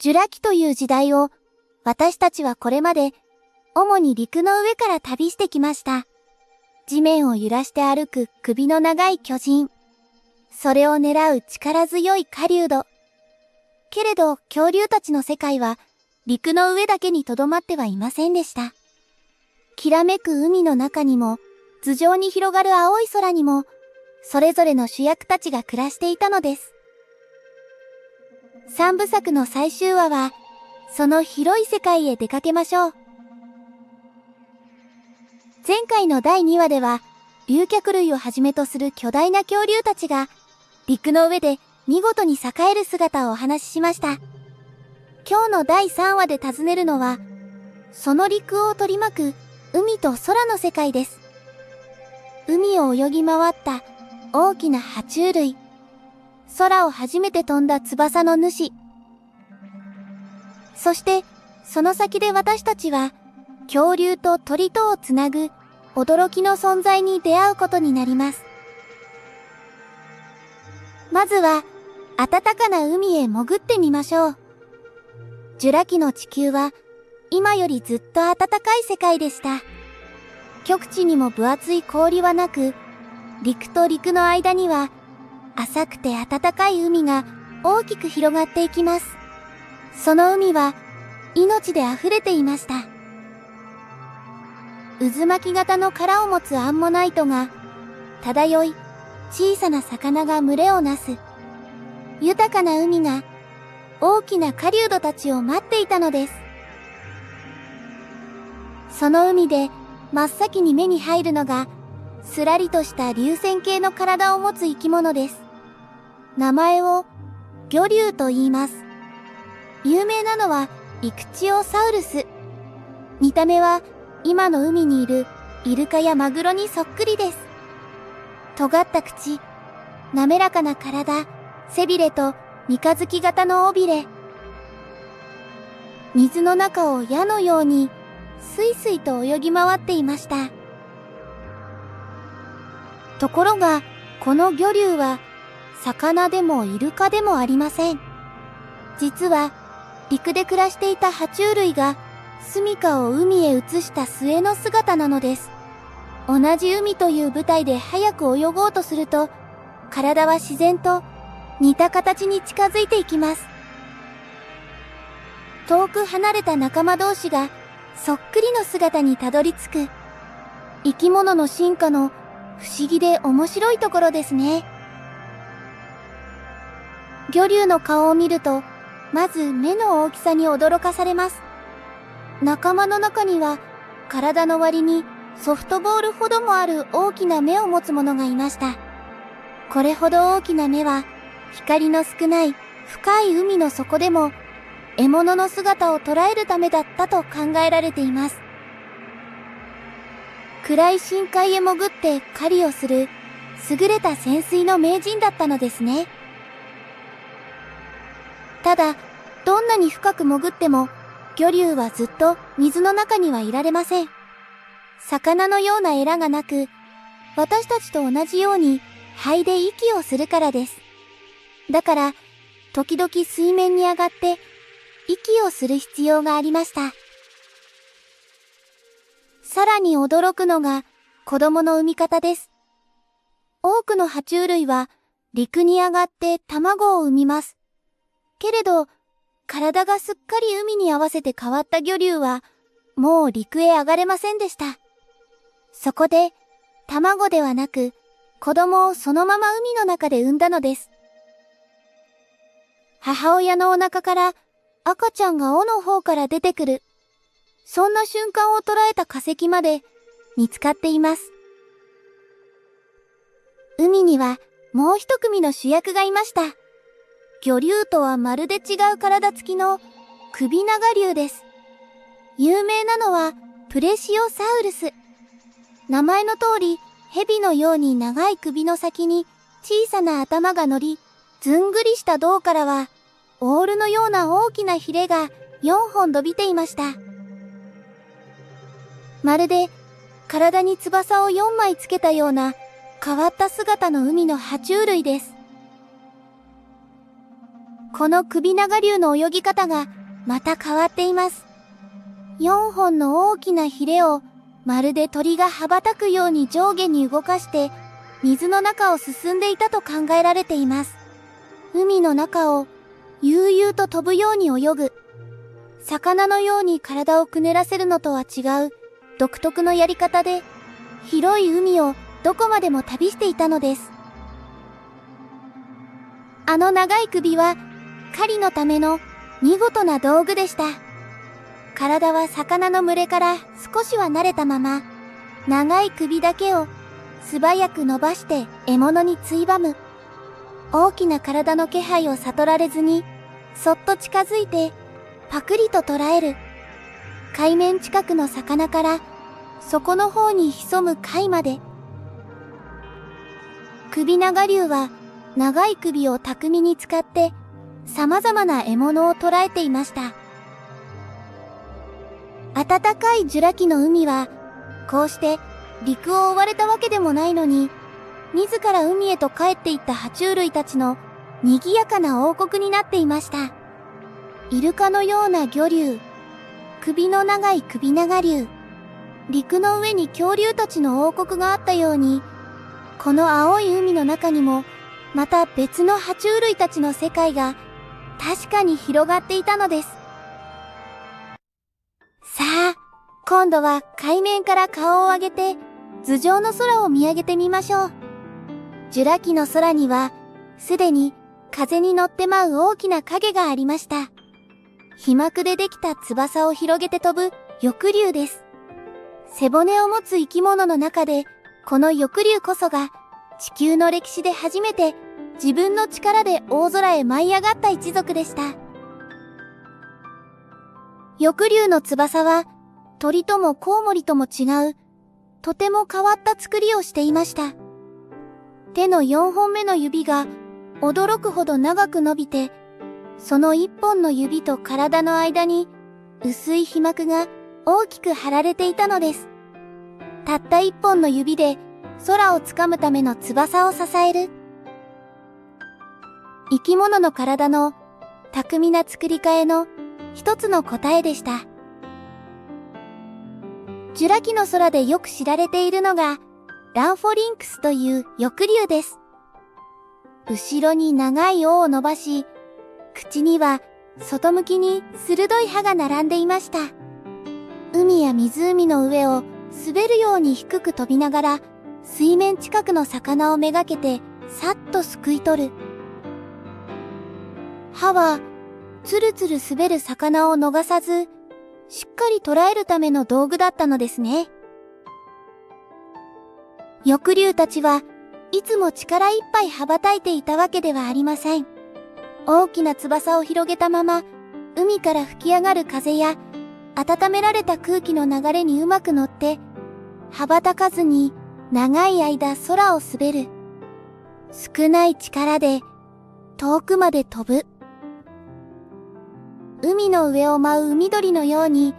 ジュラ紀という時代を私たちはこれまで主に陸の上から旅してきました。地面を揺らして歩く首の長い巨人。それを狙う力強い狩人。けれど恐竜たちの世界は陸の上だけにとどまってはいませんでした。きらめく海の中にも頭上に広がる青い空にもそれぞれの主役たちが暮らしていたのです。三部作の最終話はその広い世界へ出かけましょう。前回の第2話では竜脚類をはじめとする巨大な恐竜たちが陸の上で見事に栄える姿をお話ししました。今日の第3話で訪ねるのはその陸を取り巻く海と空の世界です。海を泳ぎ回った大きな爬虫類、空を初めて飛んだ翼の主、そしてその先で私たちは恐竜と鳥とをつなぐ驚きの存在に出会うことになります。まずは暖かな海へ潜ってみましょう。ジュラ紀の地球は今よりずっと暖かい世界でした。極地にも分厚い氷はなく、陸と陸の間には浅くて暖かい海が大きく広がっていきます。その海は命で溢れていました。渦巻き型の殻を持つアンモナイトが漂い、小さな魚が群れをなす。豊かな海が大きな狩人たちを待っていたのです。その海で真っ先に目に入るのがすらりとした流線形の体を持つ生き物です。名前を魚竜と言います。有名なのはイクチオサウルス。見た目は今の海にいるイルカやマグロにそっくりです。尖った口、滑らかな体、背びれと三日月型の尾びれ。水の中を矢のようにスイスイと泳ぎ回っていました。ところがこの魚竜は魚でもイルカでもありません。実は陸で暮らしていた爬虫類が住処を海へ移した末の姿なのです。同じ海という舞台で早く泳ごうとすると、体は自然と似た形に近づいていきます。遠く離れた仲間同士がそっくりの姿にたどり着く。生き物の進化の不思議で面白いところですね。魚竜の顔を見ると、まず目の大きさに驚かされます。仲間の中には体の割にソフトボールほどもある大きな目を持つ者がいました。これほど大きな目は光の少ない深い海の底でも獲物の姿を捉えるためだったと考えられています。暗い深海へ潜って狩りをする優れた潜水の名人だったのですね。ただ、どんなに深く潜っても魚竜はずっと水の中にはいられません。魚のようなエラがなく、私たちと同じように肺で息をするからです。だから、時々水面に上がって息をする必要がありました。さらに驚くのが子供の産み方です。多くの爬虫類は陸に上がって卵を産みます。けれど、体がすっかり海に合わせて変わった魚竜は、もう陸へ上がれませんでした。そこで、卵ではなく、子供をそのまま海の中で産んだのです。母親のお腹から赤ちゃんが尾の方から出てくる。そんな瞬間を捉えた化石まで見つかっています。海にはもう一組の主役がいました。魚竜とはまるで違う体つきの首長竜です。有名なのはプレシオサウルス。名前の通り、蛇のように長い首の先に小さな頭が乗り、ずんぐりした胴からはオールのような大きなヒレが4本伸びていました。まるで体に翼を4枚つけたような変わった姿の海の爬虫類です。この首長竜の泳ぎ方がまた変わっています。4本の大きなヒレをまるで鳥が羽ばたくように上下に動かして水の中を進んでいたと考えられています。海の中を悠々と飛ぶように泳ぐ。魚のように体をくねらせるのとは違う独特のやり方で広い海をどこまでも旅していたのです。あの長い首は狩りのための見事な道具でした。体は魚の群れから少しは慣れたまま、長い首だけを素早く伸ばして獲物についばむ。大きな体の気配を悟られずに、そっと近づいてパクリと捕らえる。海面近くの魚から底の方に潜む貝まで。首長竜は長い首を巧みに使って様々な獲物を捕らえていました。暖かいジュラ紀の海はこうして陸を追われたわけでもないのに、自ら海へと帰っていった爬虫類たちの賑やかな王国になっていました。イルカのような魚竜、首の長い首長竜、陸の上に恐竜たちの王国があったように、この青い海の中にもまた別の爬虫類たちの世界が確かに広がっていたのです。さあ、今度は海面から顔を上げて頭上の空を見上げてみましょう。ジュラ紀の空にはすでに風に乗って舞う大きな影がありました。皮膜でできた翼を広げて飛ぶ翼竜です。背骨を持つ生き物の中でこの翼竜こそが地球の歴史で初めて自分の力で大空へ舞い上がった一族でした。翼竜の翼は鳥ともコウモリとも違う、とても変わった作りをしていました。手の4本目の指が驚くほど長く伸びて、その1本の指と体の間に薄い皮膜が大きく張られていたのです。たった1本の指で空をつかむための翼を支える。生き物の体の巧みな作り替えの一つの答えでした。ジュラ紀の空でよく知られているのがランフォリンクスという翼竜です。後ろに長い尾を伸ばし、口には外向きに鋭い歯が並んでいました。海や湖の上を滑るように低く飛びながら水面近くの魚をめがけてさっとすくい取る。歯はつるつる滑る魚を逃さず、しっかり捕らえるための道具だったのですね。翼竜たちはいつも力いっぱい羽ばたいていたわけではありません。大きな翼を広げたまま、海から吹き上がる風や温められた空気の流れにうまく乗って、羽ばたかずに長い間空を滑る。少ない力で遠くまで飛ぶ。海の上を舞う海鳥のように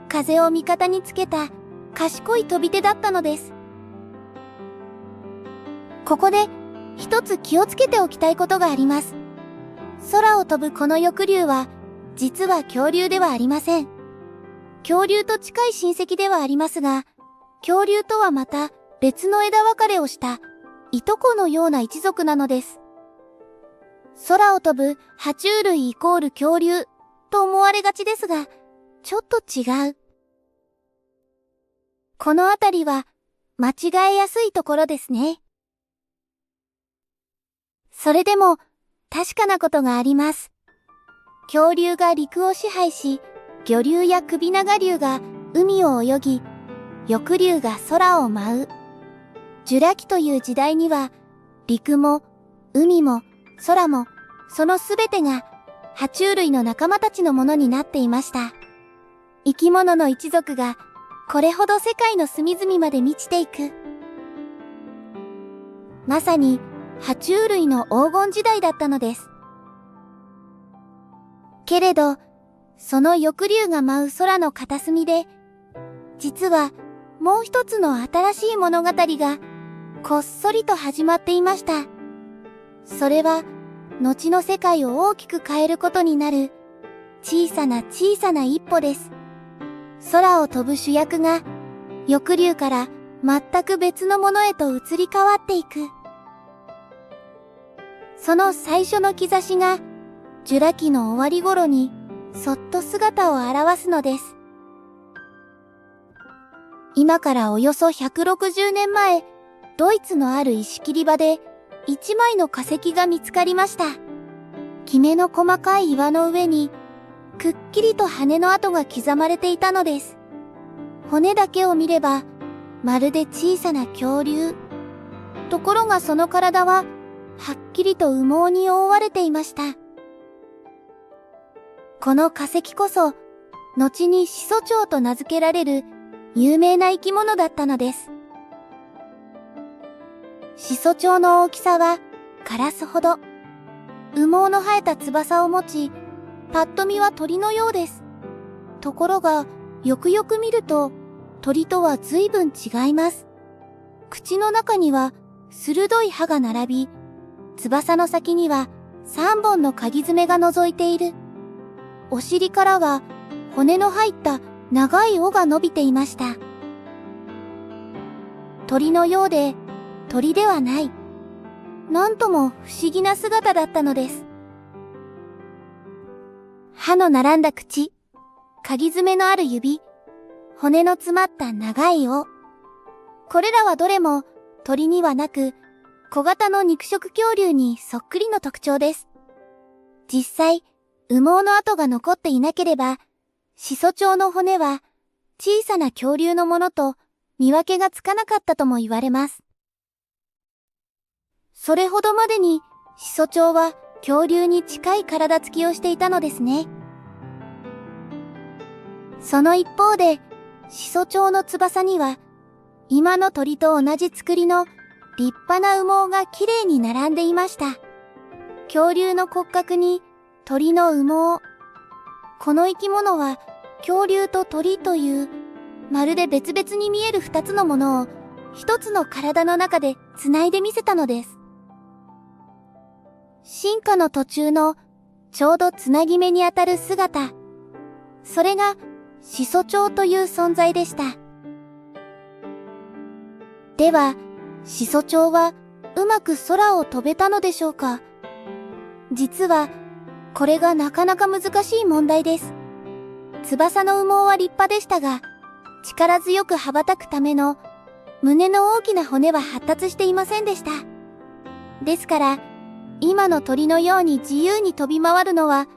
風を味方につけた賢い飛び手だったのです。ここで一つ気をつけておきたいことがあります。空を飛ぶこの翼竜は実は恐竜ではありません。恐竜と近い親戚ではありますが、恐竜とはまた別の枝分かれをしたいとこのような一族なのです。空を飛ぶ爬虫類イコール恐竜と思われがちですが、ちょっと違う。このあたりは間違えやすいところですね。それでも確かなことがあります。恐竜が陸を支配し、魚竜や首長竜が海を泳ぎ、翼竜が空を舞う。ジュラ紀という時代には、陸も海も空もそのすべてが爬虫類の仲間たちのものになっていました。生き物の一族がこれほど世界の隅々まで満ちていく。まさに爬虫類の黄金時代だったのです。けれど、その翼竜が舞う空の片隅で、実はもう一つの新しい物語がこっそりと始まっていました。それは後の世界を大きく変えることになる小さな小さな一歩です。空を飛ぶ主役が翼竜から全く別のものへと移り変わっていく。その最初の兆しがジュラ紀の終わり頃にそっと姿を現すのです。今からおよそ160年前、ドイツのある石切り場で一枚の化石が見つかりました。きめの細かい岩の上にくっきりと羽の跡が刻まれていたのです。骨だけを見ればまるで小さな恐竜。ところがその体ははっきりと羽毛に覆われていました。この化石こそ後に始祖鳥と名付けられる有名な生き物だったのです。始祖鳥の大きさはカラスほど。羽毛の生えた翼を持ち、パッと見は鳥のようです。ところが、よくよく見ると、鳥とは随分違います。口の中には鋭い歯が並び、翼の先には3本のかぎ爪が覗いている。お尻からは骨の入った長い尾が伸びていました。鳥のようで、鳥ではない。なんとも不思議な姿だったのです。歯の並んだ口、かぎ爪のある指、骨の詰まった長い尾。これらはどれも鳥にはなく、小型の肉食恐竜にそっくりの特徴です。実際、羽毛の跡が残っていなければ、始祖鳥の骨は小さな恐竜のものと見分けがつかなかったとも言われます。それほどまでに始祖鳥は恐竜に近い体つきをしていたのですね。その一方で、始祖鳥の翼には今の鳥と同じ作りの立派な羽毛がきれいに並んでいました。恐竜の骨格に鳥の羽毛。この生き物は恐竜と鳥というまるで別々に見える二つのものを一つの体の中でつないでみせたのです。進化の途中のちょうどつなぎ目にあたる姿。それが始祖鳥という存在でした。では、始祖鳥はうまく空を飛べたのでしょうか？実は、これがなかなか難しい問題です。翼の羽毛は立派でしたが、力強く羽ばたくための胸の大きな骨は発達していませんでした。ですから、今の鳥のように自由に飛び回るのは、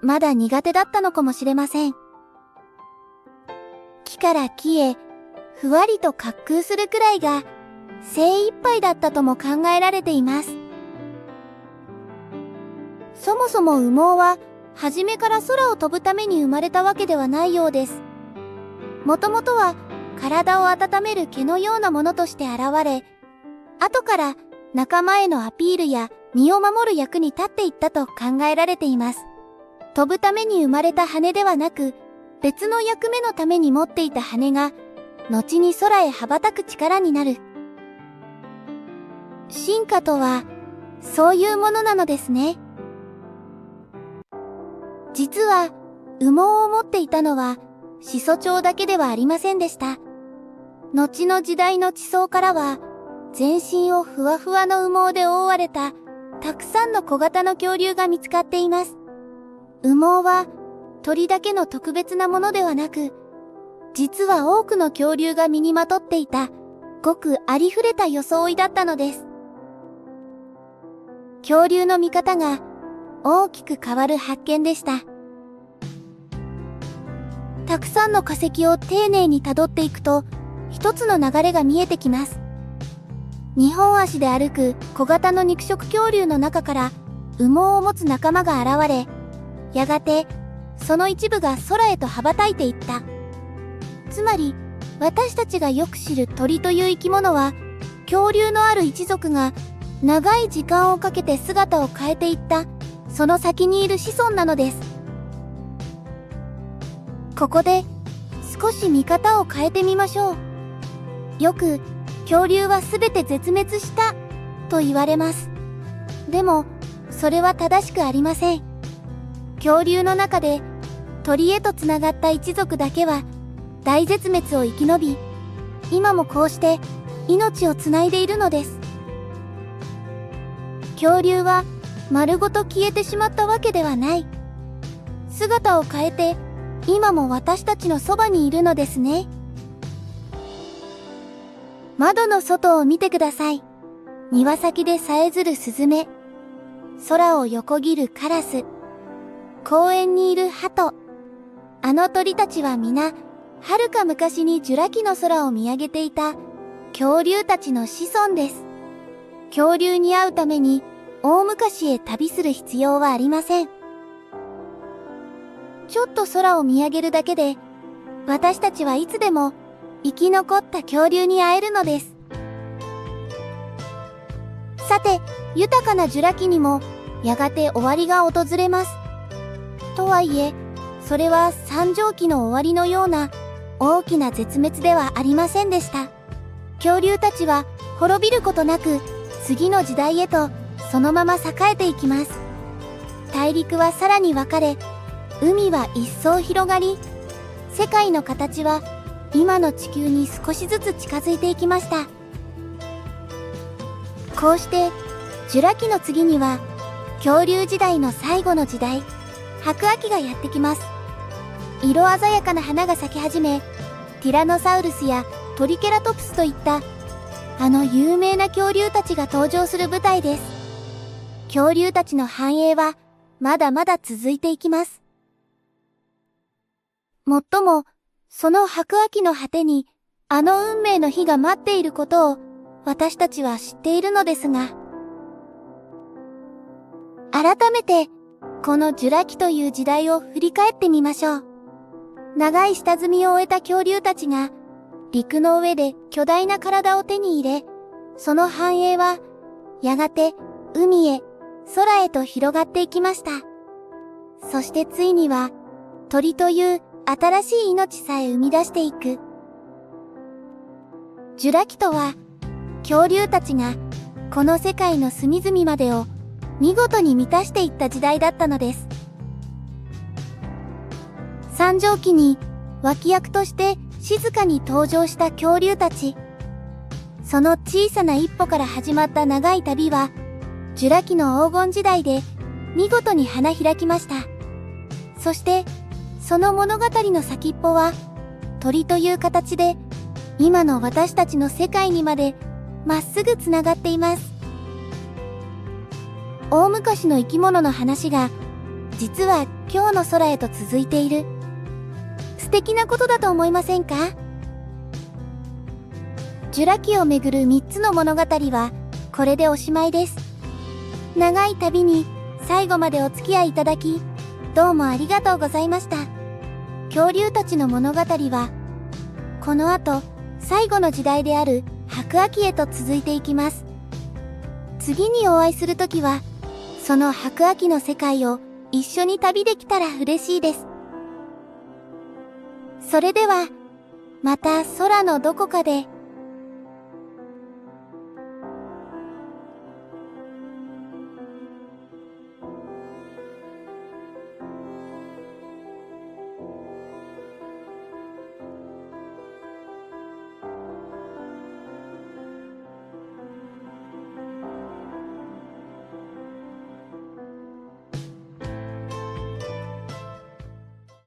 まだ苦手だったのかもしれません。木から木へ、ふわりと滑空するくらいが、精一杯だったとも考えられています。そもそも羽毛は、初めから空を飛ぶために生まれたわけではないようです。もともとは、体を温める毛のようなものとして現れ、後から仲間へのアピールや身を守る役に立っていったと考えられています。飛ぶために生まれた羽ではなく、別の役目のために持っていた羽が、後に空へ羽ばたく力になる。進化とは、そういうものなのですね。実は、羽毛を持っていたのは、始祖鳥だけではありませんでした。後の時代の地層からは、全身をふわふわの羽毛で覆われた、たくさんの小型の恐竜が見つかっています。羽毛は、鳥だけの特別なものではなく、実は多くの恐竜が身にまとっていた、ごくありふれた装いだったのです。恐竜の見方が大きく変わる発見でした。たくさんの化石を丁寧に辿っていくと、一つの流れが見えてきます。2本足で歩く小型の肉食恐竜の中から羽毛を持つ仲間が現れ、やがてその一部が空へと羽ばたいていった。つまり、私たちがよく知る鳥という生き物は、恐竜のある一族が長い時間をかけて姿を変えていった、その先にいる子孫なのです。ここで少し見方を変えてみましょう。よく恐竜はすべて絶滅したと言われます。でもそれは正しくありません。恐竜の中で鳥へとつながった一族だけは大絶滅を生き延び、今もこうして命をつないでいるのです。恐竜は丸ごと消えてしまったわけではない。姿を変えて今も私たちのそばにいるのですね。窓の外を見てください。庭先でさえずるスズメ、空を横切るカラス、公園にいる鳩、あの鳥たちは皆、遥か昔にジュラ紀の空を見上げていた恐竜たちの子孫です。恐竜に会うために大昔へ旅する必要はありません。ちょっと空を見上げるだけで、私たちはいつでも生き残った恐竜に会えるのです。さて、豊かなジュラ紀にもやがて終わりが訪れます。とはいえ、それは三畳紀の終わりのような大きな絶滅ではありませんでした。恐竜たちは滅びることなく次の時代へとそのまま栄えていきます。大陸はさらに分かれ、海は一層広がり、世界の形は今の地球に少しずつ近づいていきました。こうしてジュラ紀の次には恐竜時代の最後の時代、白亜紀がやってきます。色鮮やかな花が咲き始め、ティラノサウルスやトリケラトプスといったあの有名な恐竜たちが登場する舞台です。恐竜たちの繁栄はまだまだ続いていきます。もっとも、その白亜紀の果てにあの運命の日が待っていることを私たちは知っているのですが、改めてこのジュラ紀という時代を振り返ってみましょう。長い下積みを終えた恐竜たちが陸の上で巨大な体を手に入れ、その繁栄はやがて海へ、空へと広がっていきました。そしてついには鳥という新しい命さえ生み出していく。ジュラ紀とは恐竜たちがこの世界の隅々までを見事に満たしていった時代だったのです。三畳紀に脇役として静かに登場した恐竜たち。その小さな一歩から始まった長い旅は、ジュラ紀の黄金時代で見事に花開きました。そして、その物語の先っぽは、鳥という形で、今の私たちの世界にまでまっすぐつながっています。大昔の生き物の話が、実は今日の空へと続いている。素敵なことだと思いませんか？ジュラ紀をめぐる3つの物語はこれでおしまいです。長い旅に最後までお付き合いいただき、どうもありがとうございました。恐竜たちの物語はこの後最後の時代である白亜紀へと続いていきます。次にお会いするときはその白亜紀の世界を一緒に旅できたら嬉しいです。それではまた空のどこかで